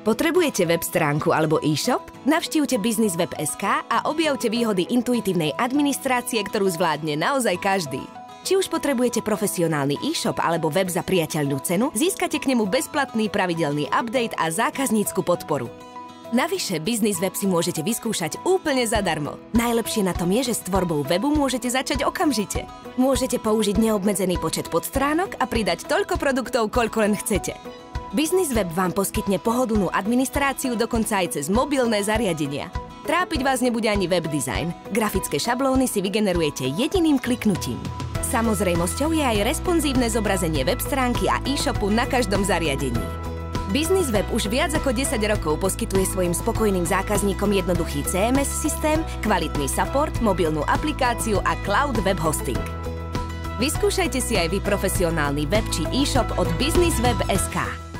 Potrebujete web stránku alebo e-shop? Navštívte businessweb.sk a objavte výhody intuitívnej administrácie, ktorú zvládne naozaj každý. Či už potrebujete profesionálny e-shop alebo web za priateľnú cenu, získate k nemu bezplatný pravidelný update a zákaznícku podporu. Navyše, Business Web si môžete vyskúšať úplne zadarmo. Najlepšie na tom je, že s tvorbou webu môžete začať okamžite. Môžete použiť neobmedzený počet podstránok a pridať toľko produktov, koľko len chcete. Business Web vám poskytne pohodlnú administráciu dokonca aj cez mobilné zariadenia. Trápiť vás nebude ani web design. Grafické šablóny si vygenerujete jediným kliknutím. Samozrejmosťou je aj responsívne zobrazenie web stránky a e-shopu na každom zariadení. Business Web už viac ako 10 rokov poskytuje svojim spokojným zákazníkom jednoduchý CMS systém, kvalitný support, mobilnú aplikáciu a cloud web hosting. Vyskúšajte si aj vy profesionálny web či e-shop od businessweb.sk.